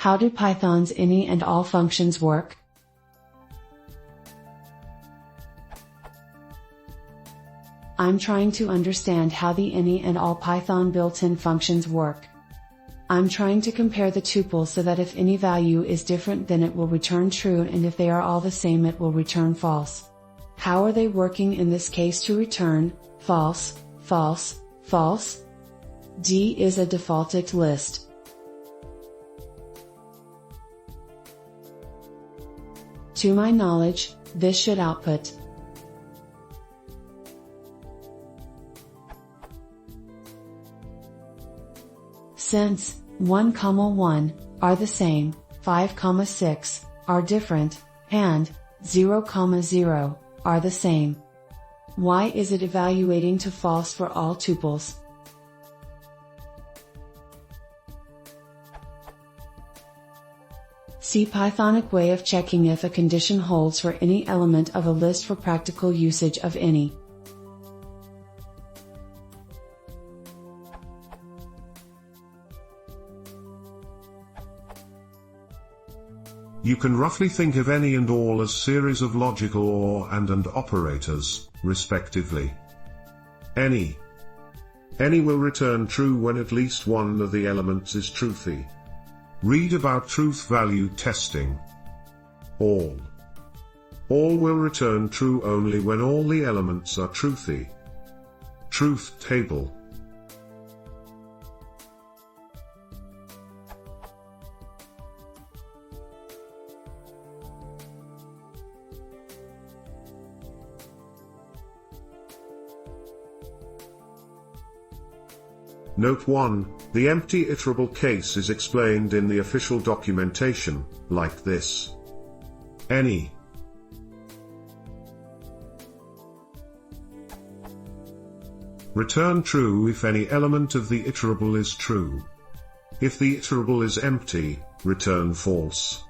How do Python's any and all functions work? I'm trying to understand how the any and all Python built-in functions work. I'm trying to compare the tuples so that if any value is different then it will return true, and if they are all the same it will return false. How are they working in this case to return false, false, false? D is a defaulted list. To my knowledge, this should output since 1, 1 are the same, 5, 6 are different, and 0, 0 are the same. Why is it evaluating to false for all tuples? CPythonic way of checking if a condition holds for any element of a list for practical usage of any. You can roughly think of any and all as series of logical or and operators, respectively. Any will return true when at least one of the elements is truthy. Read about truth value testing. All will return true only when all the elements are truthy. Truth table. Note 1, the empty iterable case is explained in the official documentation, like this. Any return true if any element of the iterable is true. If the iterable is empty, return false.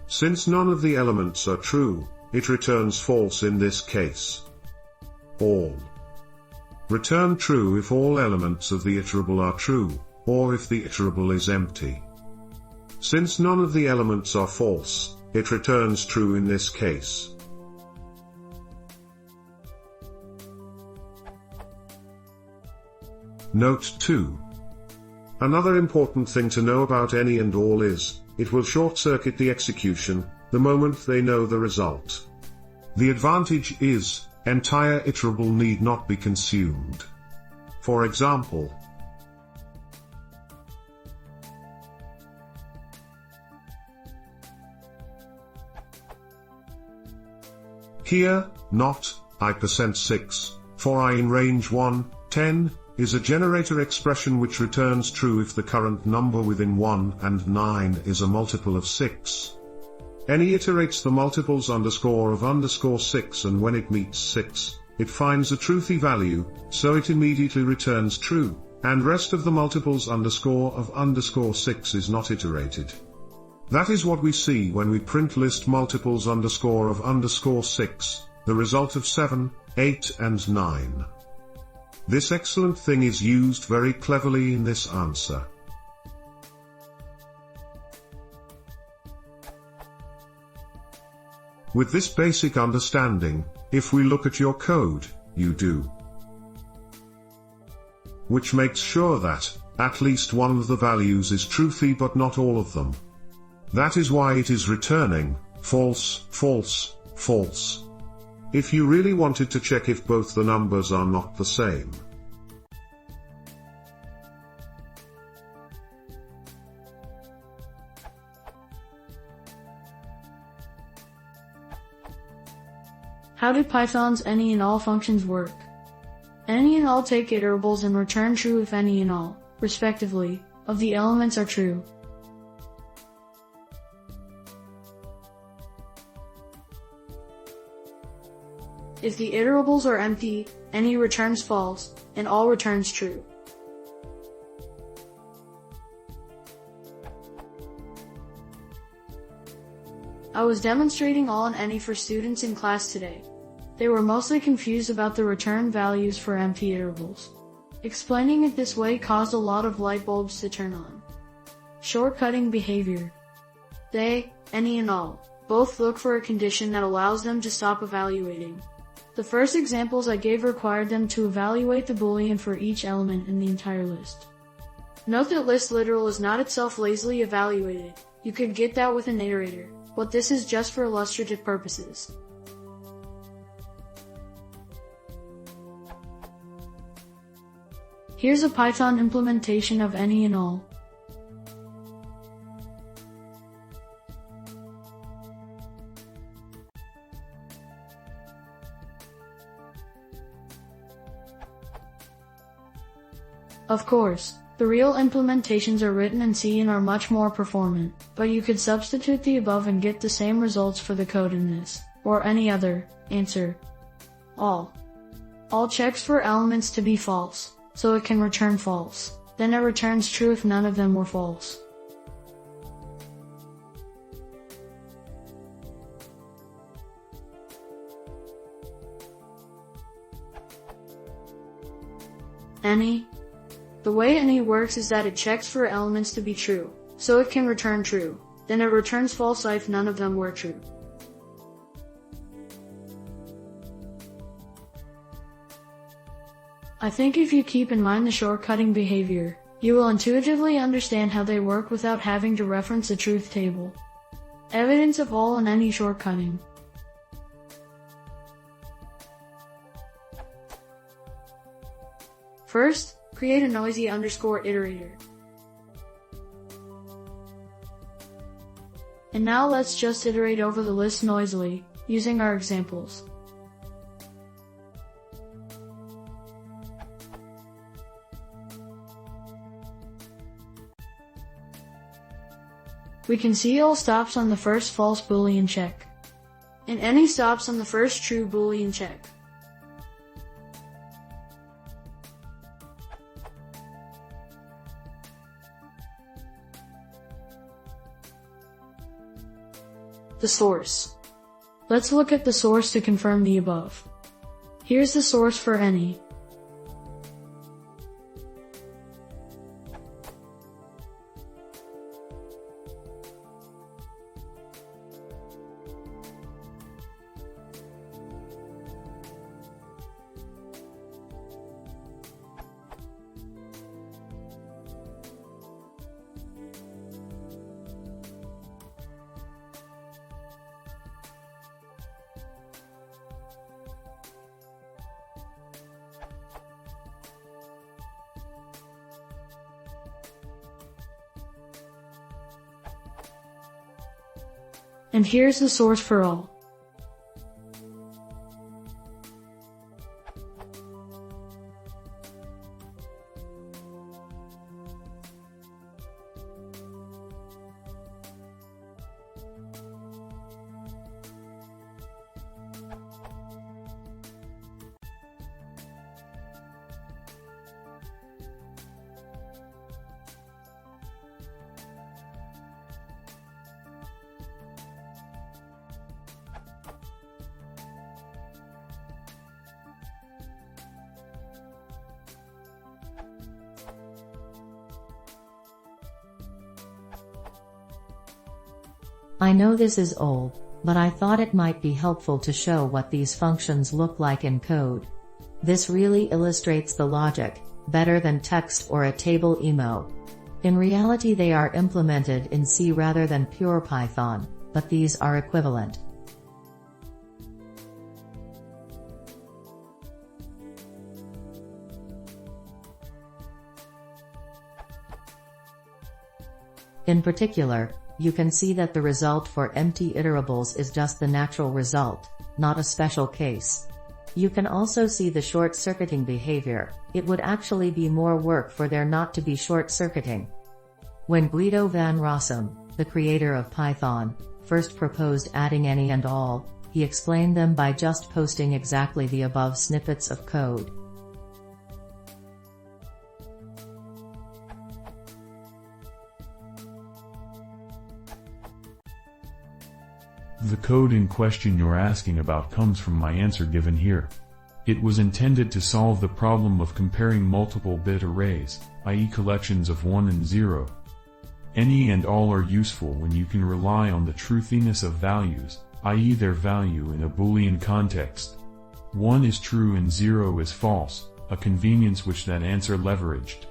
Since none of the elements are true, it returns false in this case. All return true if all elements of the iterable are true, or if the iterable is empty. Since none of the elements are false, it returns true in this case. Note 2. Another important thing to know about any and all is, it will short-circuit the execution, the moment they know the result. The advantage is, entire iterable need not be consumed. For example, here, not I%6, for I in range 1, 10, is a generator expression which returns true if the current number within 1 and 9 is a multiple of 6. Any iterates the multiples of 6, and when it meets 6, it finds a truthy value, so it immediately returns true, and rest of the multiples of 6 is not iterated. That is what we see when we print list multiples of 6, the result of 7, 8 and 9. This excellent thing is used very cleverly in this answer. With this basic understanding, if we look at your code, you do. Which makes sure that, at least one of the values is truthy but not all of them. That is why it is returning, false, false, false. If you really wanted to check if both the numbers are not the same. How do Python's any and all functions work? Any and all take iterables and return true if any and all, respectively, of the elements are true. If the iterables are empty, any returns false, and all returns true. I was demonstrating all and any for students in class today. They were mostly confused about the return values for empty iterables. Explaining it this way caused a lot of light bulbs to turn on. Shortcutting behavior. They, any and all, both look for a condition that allows them to stop evaluating. The first examples I gave required them to evaluate the Boolean for each element in the entire list. Note that list literal is not itself lazily evaluated. You could get that with an iterator, but this is just for illustrative purposes. Here's a Python implementation of any and all. Of course, the real implementations are written in C and are much more performant, but you could substitute the above and get the same results for the code in this, or any other, answer. All checks for elements to be false, so it can return false, then it returns true if none of them were false. Any. The way any works is that it checks for elements to be true, so it can return true, then it returns false if none of them were true. I think if you keep in mind the shortcutting behavior, you will intuitively understand how they work without having to reference a truth table. Evidence of all and any shortcutting. First, create a noisy _iterator. And now let's just iterate over the list noisily, using our examples. We can see all stops on the first false Boolean check, and any stops on the first true Boolean check. The source. Let's look at the source to confirm the above. Here's the source for any. And here's the source for all. I know this is old, but I thought it might be helpful to show what these functions look like in code. This really illustrates the logic, better than text or a table emo. In reality they are implemented in C rather than pure Python, but these are equivalent. In particular, you can see that the result for empty iterables is just the natural result, not a special case. You can also see the short-circuiting behavior. It would actually be more work for there not to be short-circuiting. When Guido van Rossum, the creator of Python, first proposed adding any and all, he explained them by just posting exactly the above snippets of code. The code in question you're asking about comes from my answer given here. It was intended to solve the problem of comparing multiple bit arrays, i.e. collections of 1 and 0. Any and all are useful when you can rely on the truthiness of values, i.e. their value in a Boolean context. 1 is true and 0 is false, a convenience which that answer leveraged.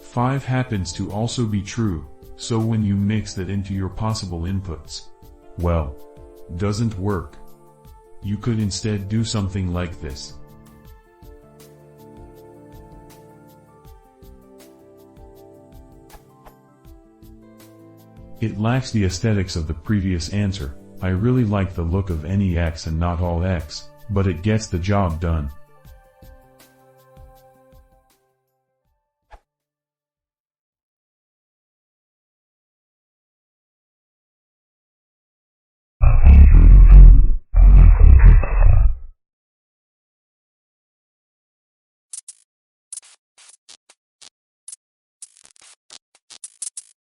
5 happens to also be true, so when you mix that into your possible inputs, well, doesn't work. You could instead do something like this. It lacks the aesthetics of the previous answer. I really like the look of any x and not all x, but it gets the job done.